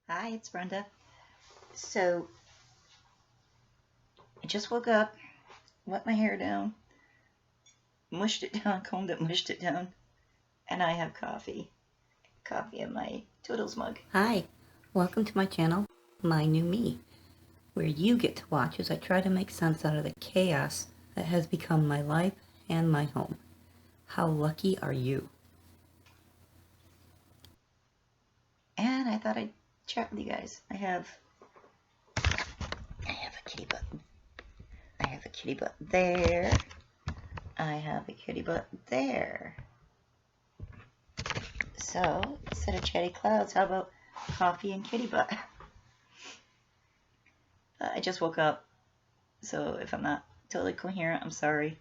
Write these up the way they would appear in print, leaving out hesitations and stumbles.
Hi, it's Brenda. So, I just woke up, let my hair down, mushed it down, combed it, mushed it down, and I have coffee. Coffee in my Toodles mug. Hi, welcome to my channel, My New Me, where you get to watch as I try to make sense out of the chaos that has become my life and my home. How lucky are you? And I thought I'd chat with you guys. I have a kitty butt. I have a kitty butt there. I have a kitty butt there. So, instead of chatty clouds, how about coffee and kitty butt? I just woke up, so if I'm not totally coherent, I'm sorry.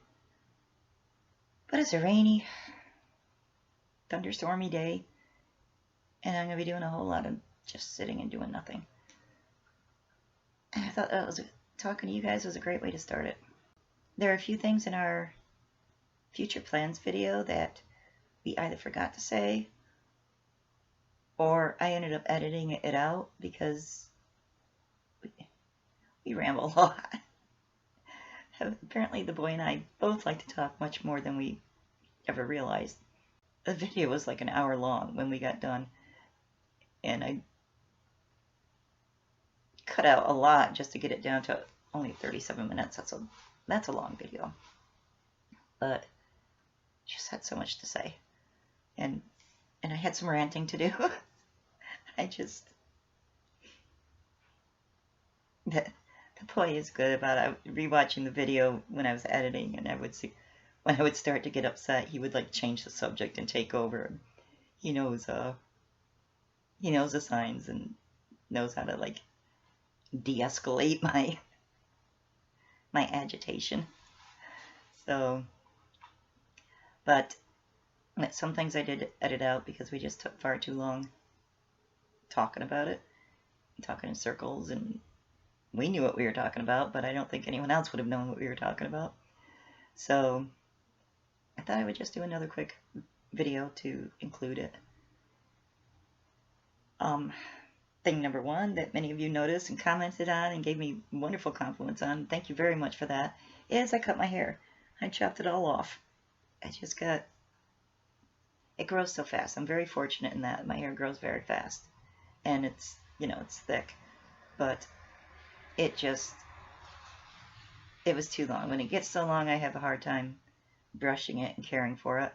But it's a rainy, thunderstormy day, and I'm going to be doing a whole lot of just sitting and doing nothing. And I thought talking to you guys was a great way to start it. There are a few things in our future plans video that we either forgot to say or I ended up editing it out because we ramble a lot. Apparently the boy and I both like to talk much more than we ever realized. The video was like an hour long when we got done, and I cut out a lot just to get it down to only 37 minutes. That's a long video, but just had so much to say, and I had some ranting to do. The boy is good about rewatching the video when I was editing, and I would see when I would start to get upset, he would like change the subject and take over. He knows the signs and knows how to like de-escalate my agitation. So, but some things I did edit out because we just took far too long talking about it, talking in circles, and we knew what we were talking about, but I don't think anyone else would have known what we were talking about. So I thought I would just do another quick video to include it. Thing number one that many of you noticed and commented on and gave me wonderful compliments on, thank you very much for that, is I cut my hair. I chopped it all off. It grows so fast. I'm very fortunate in that. My hair grows very fast. And it's thick. But it was too long. When it gets so long, I have a hard time brushing it and caring for it.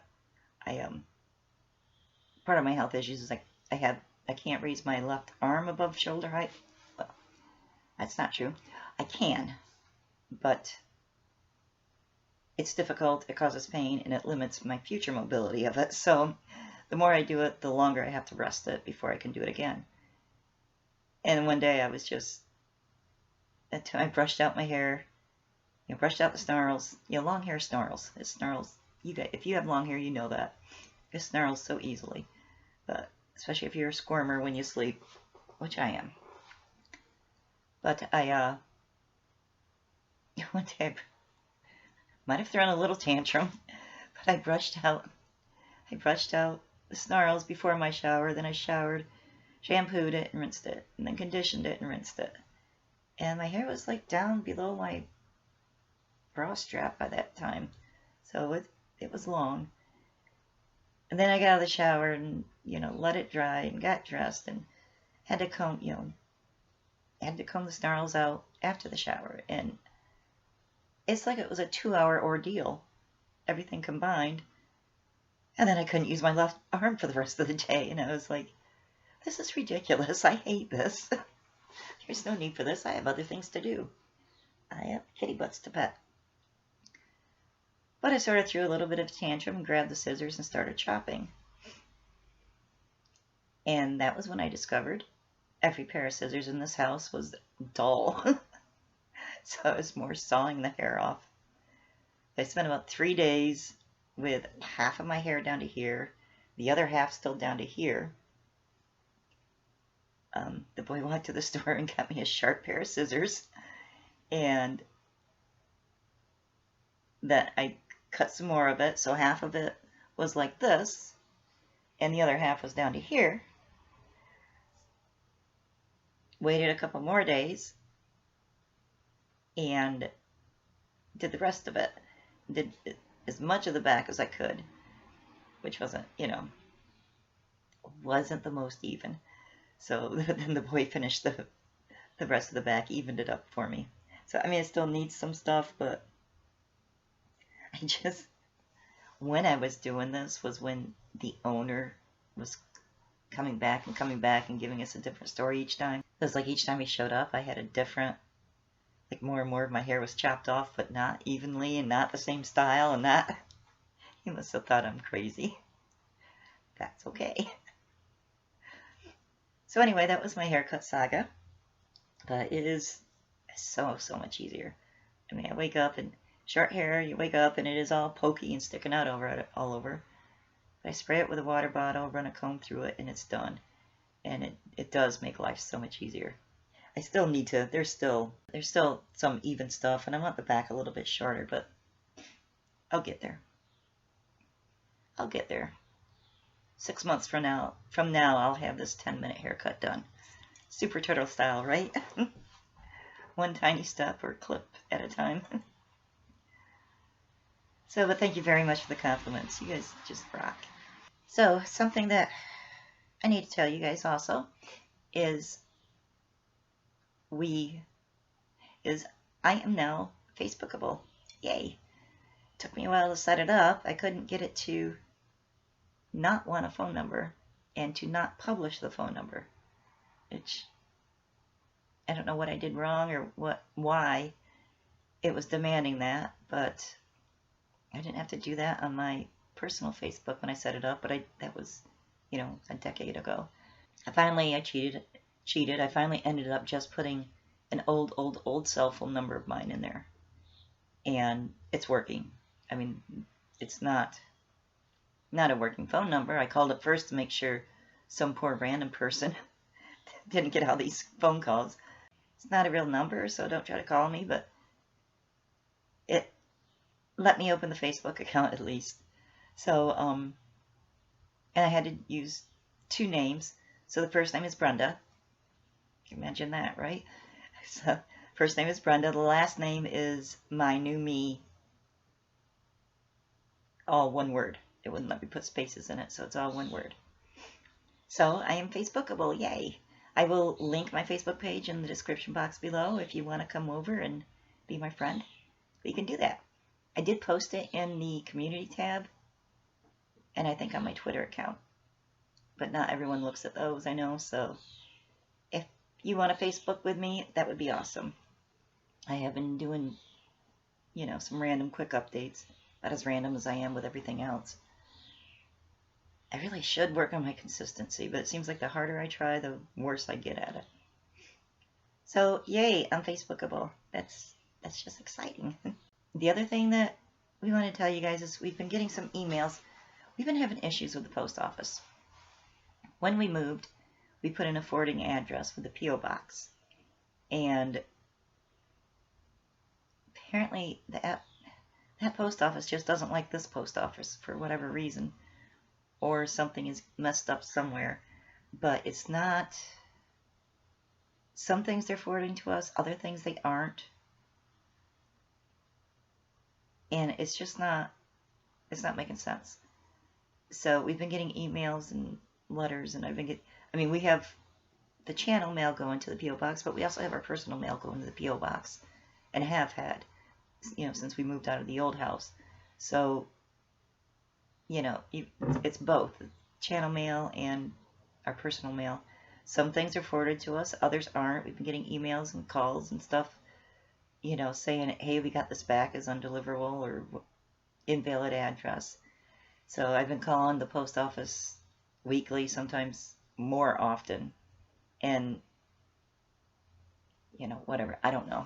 Part of my health issues is like I can't raise my left arm above shoulder height. Well, that's not true. I can, but it's difficult, it causes pain, and it limits my future mobility of it. So the more I do it, the longer I have to rest it before I can do it again. And one day I brushed out my hair, brushed out the snarls. Long hair snarls. It snarls. If you have long hair, you know that. It snarls so easily. But especially if you're a squirmer when you sleep, which I am. But one day I might have thrown a little tantrum, but I brushed out the snarls before my shower. Then I showered, shampooed it, and rinsed it, and then conditioned it and rinsed it. And my hair was like down below my bra strap by that time, so it was long. And then I got out of the shower and let it dry and got dressed and had to comb the snarls out after the shower. And it's like it was a 2-hour ordeal, everything combined. And then I couldn't use my left arm for the rest of the day, and I was like, this is ridiculous. I hate this. There's no need for this. I have other things to do. I have kitty butts to pet. But I sort of threw a little bit of a tantrum and grabbed the scissors and started chopping. And that was when I discovered every pair of scissors in this house was dull. So I was more sawing the hair off. I spent about 3 days with half of my hair down to here, the other half still down to here. The boy went to the store and got me a sharp pair of scissors, and then I cut some more of it, so half of it was like this, and the other half was down to here. waited a couple more days and did the rest of it. Did as much of the back as I could, which wasn't, wasn't the most even. So then the boy finished the rest of the back, evened it up for me. So, I mean, it still needs some stuff, but I just, when I was doing this was when the owner was coming back and giving us a different story each time. It was like each time he showed up, I had a different, like more and more of my hair was chopped off, but not evenly and not the same style and not, he must have thought I'm crazy. That's okay. So anyway, that was my haircut saga, but it is so much easier. I mean, I wake up and short hair, you wake up and it is all pokey and sticking out all over. I spray it with a water bottle, run a comb through it, and it's done. And it does make life so much easier. I still need to, there's still some even stuff, and I want the back a little bit shorter, but I'll get there. I'll get there. 6 months from now, I'll have this 10-minute haircut done. Super turtle style, right? One tiny step or clip at a time. So, but thank you very much for the compliments. You guys just rock. So, something that I need to tell you guys also is I am now Facebookable. Yay. Took me a while to set it up. I couldn't get it to not want a phone number and to not publish the phone number, which I don't know what I did wrong or why it was demanding that, but I didn't have to do that on my personal Facebook when I set it up, but that was, a decade ago. I cheated. I finally ended up just putting an old cell phone number of mine in there, and it's working. I mean, it's not a working phone number. I called it first to make sure some poor random person didn't get all these phone calls. It's not a real number, so don't try to call me, but it let me open the Facebook account at least. So, and I had to use 2 names. So the first name is Brenda. Imagine that, right? So first name is Brenda. The last name is mynewme. All one word. It wouldn't let me put spaces in it, so it's all one word. So I am Facebookable. Yay! I will link my Facebook page in the description box below if you want to come over and be my friend. You can do that. I did post it in the community tab, and I think on my Twitter account. But not everyone looks at those, I know, so if you want to Facebook with me, that would be awesome. I have been doing, some random quick updates, not as random as I am with everything else. I really should work on my consistency, but it seems like the harder I try, the worse I get at it. So, yay, I'm Facebookable. That's just exciting. The other thing that we want to tell you guys is we've been getting some emails. We've been having issues with the post office. When we moved, we put in a forwarding address for the P.O. box. And apparently that post office just doesn't like this post office for whatever reason. Or something is messed up somewhere. But it's not. Some things they're forwarding to us, other things they aren't. And it's just not making sense. So we've been getting emails and letters, and we have the channel mail going to the P.O. box, but we also have our personal mail going to the P.O. box, and have had, since we moved out of the old house. So, it's both channel mail and our personal mail. Some things are forwarded to us, others aren't. We've been getting emails and calls and stuff, saying, hey, we got this back as undeliverable or invalid address. So I've been calling the post office weekly, sometimes more often, and whatever, I don't know.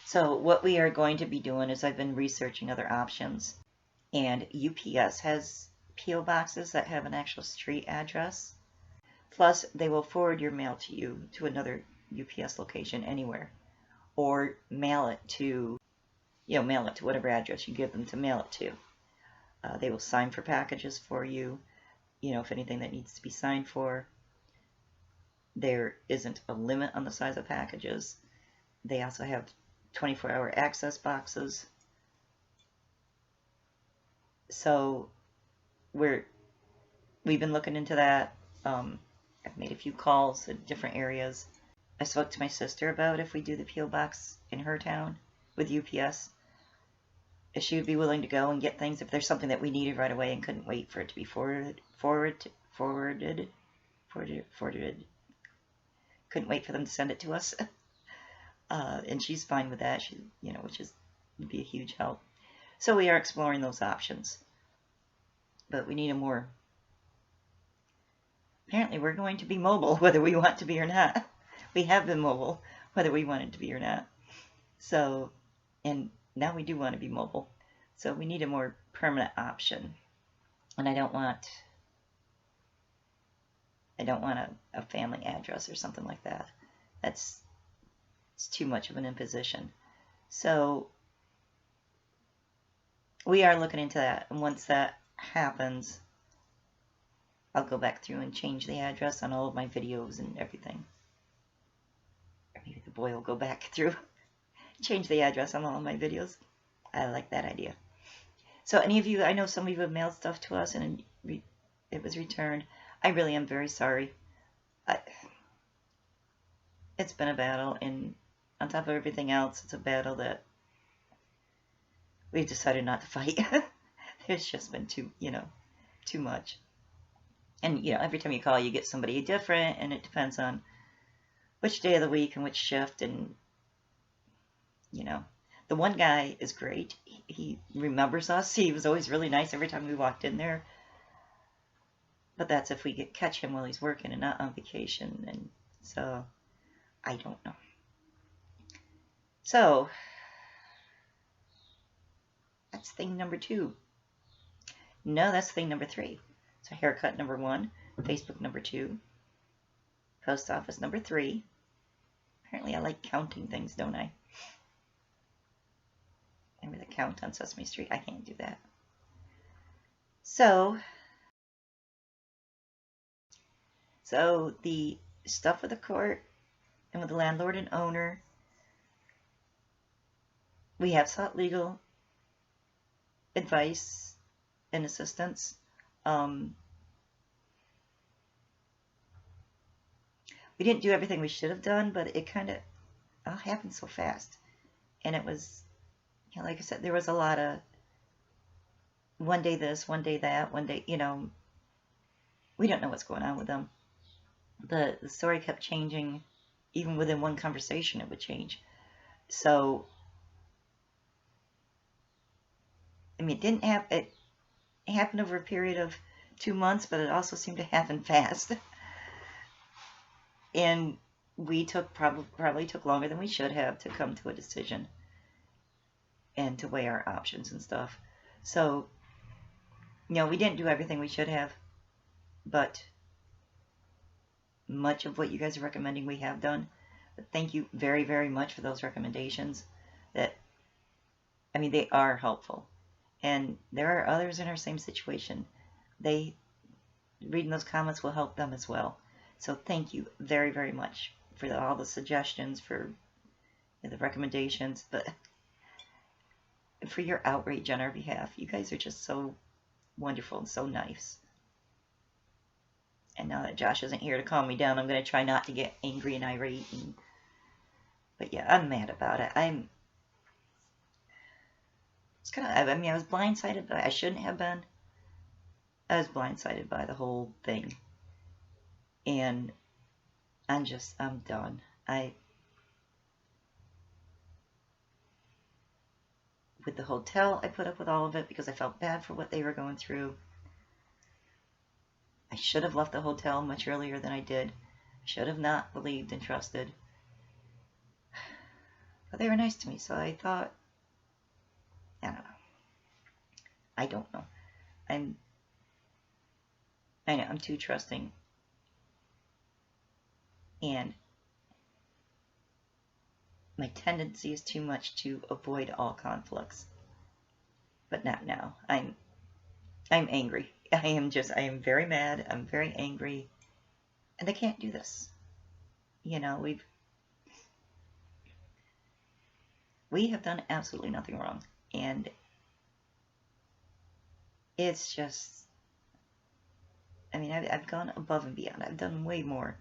So what we are going to be doing is I've been researching other options, and UPS has P.O. boxes that have an actual street address. Plus, they will forward your mail to you to another UPS location anywhere, or mail it to whatever address you give them to mail it to. They will sign for packages for you, if anything that needs to be signed for. There isn't a limit on the size of packages. They also have 24-hour access boxes. So we've been looking into that. I've made a few calls in different areas. I spoke to my sister about if we do the P.O. box in her town with UPS, if she would be willing to go and get things if there's something that we needed right away and couldn't wait for it to be forwarded. Couldn't wait for them to send it to us. And she's fine with that. She, which would be a huge help. So we are exploring those options. But we need a more. Apparently, we're going to be mobile, whether we want to be or not. We have been mobile, whether we want it to be or not. So, and now we do want to be mobile. So we need a more permanent option. And I don't want a family address or something like that. It's too much of an imposition. So we are looking into that. And once that happens, I'll go back through and change the address on all of my videos and everything. Or maybe the boy will go back through, change the address on all of my videos. I like that idea. So any of you, I know some of you have mailed stuff to us and it was returned. I really am very sorry. It's been a battle, and on top of everything else, it's a battle that we've decided not to fight. There's just been too much. And, every time you call, you get somebody different, and it depends on which day of the week and which shift, and, the one guy is great. He remembers us. He was always really nice every time we walked in there. But that's if we catch him while he's working and not on vacation, and so I don't know. So that's thing number 2. No, that's thing number 3. So haircut number 1, Facebook number 2, post office number 3. Apparently I like counting things, don't I? Remember the count on Sesame Street? I can't do that. So the stuff with the court and with the landlord and owner, we have sought legal advice and assistance. We didn't do everything we should have done, but it kind of all happened so fast. And it was, like I said, there was a lot of one day this, one day that, one day, we don't know what's going on with them. The story kept changing. Even within one conversation, it would change. So, it didn't happen. It happened over a period of 2 months, but it also seemed to happen fast. And we probably took longer than we should have to come to a decision and to weigh our options and stuff. So, we didn't do everything we should have, but much of what you guys are recommending we have done. But thank you very, very much for those recommendations. They are helpful. And there are others in our same situation. Reading those comments will help them as well. So thank you very, very much for all the suggestions, for the recommendations, but for your outrage on our behalf. You guys are just so wonderful and so nice. And now that Josh isn't here to calm me down, I'm going to try not to get angry and irate. But yeah, I'm mad about it. I was blindsided, but I shouldn't have been. I was blindsided by the whole thing. And I'm done. With the hotel, I put up with all of it because I felt bad for what they were going through. I should have left the hotel much earlier than I did. I should have not believed and trusted. But they were nice to me, so I thought, I don't know. I know, I'm too trusting. And my tendency is too much to avoid all conflicts. But not now. I'm angry. I am very mad. I'm very angry. And they can't do this. You know, we have done absolutely nothing wrong, and it's just, I mean, I've gone above and beyond. I've done way more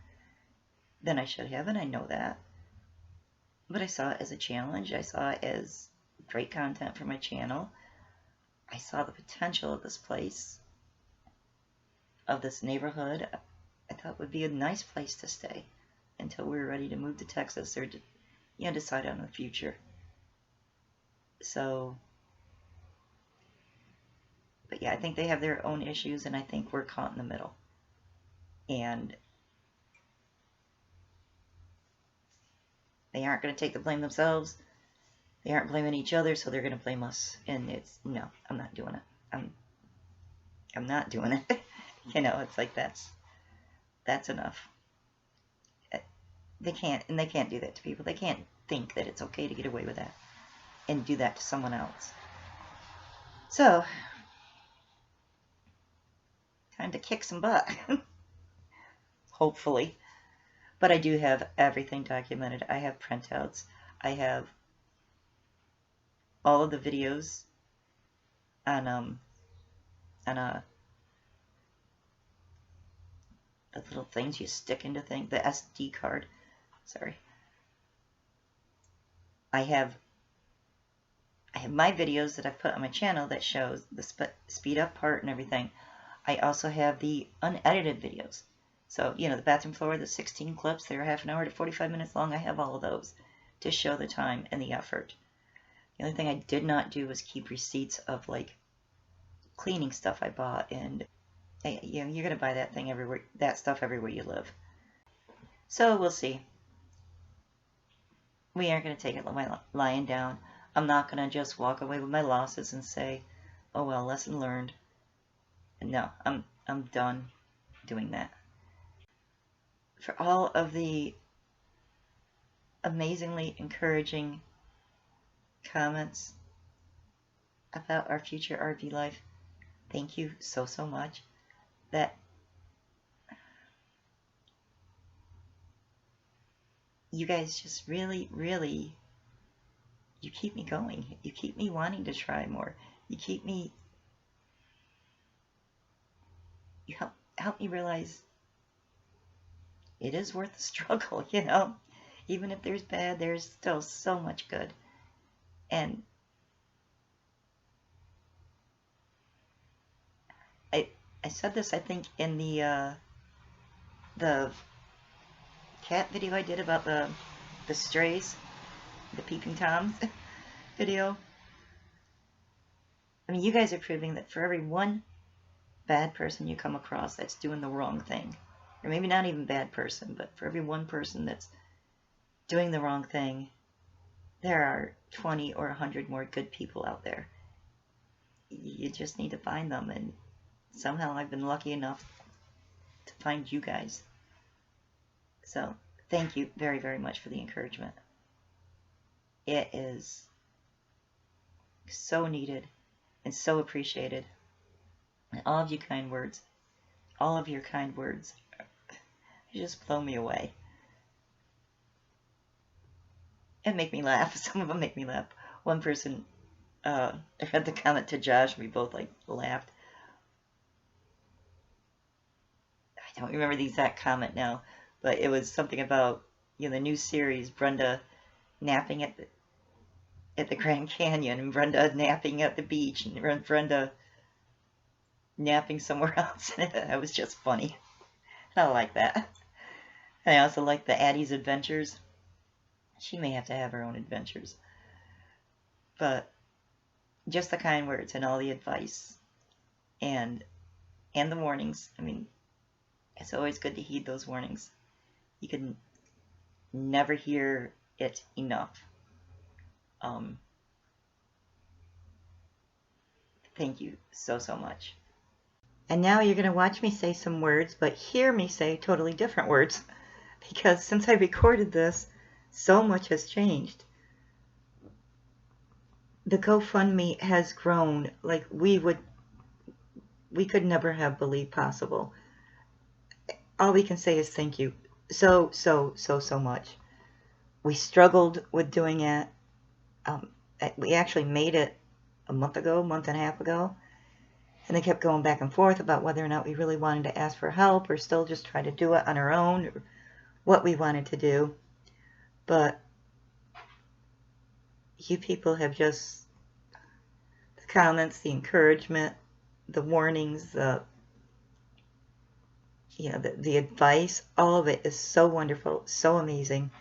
than I should have, and I know that. But I saw it as a challenge. I saw it as great content for my channel. I saw the potential of this place, of this neighborhood. I thought it would be a nice place to stay until we were ready to move to Texas or decide on the future. So, but yeah, I think they have their own issues, and I think we're caught in the middle. And they aren't going to take the blame themselves. They aren't blaming each other, so they're going to blame us. And it's, no, I'm not doing it. I'm not doing it. It's like that's enough. They can't do that to people. They can't think that it's okay to get away with that and do that to someone else. So, time to kick some butt. Hopefully. But I do have everything documented. I have printouts. I have all of the videos on the little things you stick into things, the SD card. Sorry. I have my videos that I've put on my channel that shows the speed up part and everything. I also have the unedited videos. So, the bathroom floor, the 16 clips, they were half an hour to 45 minutes long. I have all of those to show the time and the effort. The only thing I did not do was keep receipts of, like, cleaning stuff I bought. And, you're going to buy that stuff everywhere you live. So, we'll see. We aren't going to take it lying down. I'm not going to just walk away with my losses and say, oh, well, lesson learned. No, I'm done doing that. For all of the amazingly encouraging comments about our future RV life, thank you so much. That you guys just really, really, you keep me going. You keep me wanting to try more. You help me realize it is worth the struggle, Even if there's bad, there's still so much good. And I said this, I think, in the cat video I did about the strays, the peeping toms video. I mean, you guys are proving that for every one bad person you come across that's doing the wrong thing, or maybe not even bad person, but for every one person that's doing the wrong thing, there are 20 or 100 more good people out there. You just need to find them, and somehow I've been lucky enough to find you guys. So, thank you very, very much for the encouragement. It is so needed and so appreciated. And all of your kind words just blow me away. And make me laugh. Some of them make me laugh. One person, I read the comment to Josh, and we both laughed. I don't remember the exact comment now, but it was something about the new series, Brenda napping at the Grand Canyon, and Brenda napping at the beach, and Brenda napping somewhere else. That was just funny. I like that. And I also like the Addie's Adventures. She may have to have her own adventures. But just the kind words and all the advice and the warnings. I mean, it's always good to heed those warnings. You can never hear it enough. Thank you so much. And now you're going to watch me say some words, but hear me say totally different words. Because since I recorded this, so much has changed. The GoFundMe has grown like we could never have believed possible. All we can say is thank you. so much. We struggled with doing it. Um, we actually made it a month and a half ago, and they kept going back and forth about whether or not we really wanted to ask for help or still just try to do it on our own, or what we wanted to do. But you people have just, the comments, the encouragement, the warnings, the advice, all of it is so wonderful, so amazing,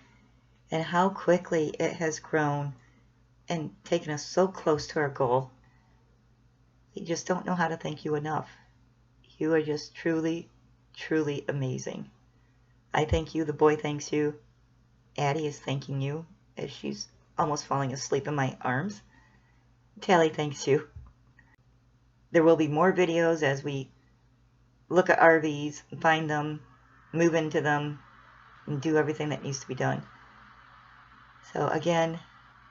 and how quickly it has grown and taken us so close to our goal. We just don't know how to thank you enough. You are just truly, truly amazing. I thank you. The boy thanks you. Addie is thanking you as she's almost falling asleep in my arms. Tally thanks you. There will be more videos as we look at RVs, find them, move into them, and do everything that needs to be done. So again,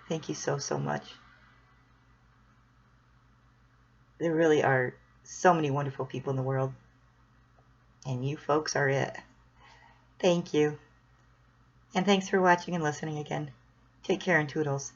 thank you so, so much. There really are so many wonderful people in the world, and you folks are it. Thank you. And thanks for watching and listening again. Take care and toodles.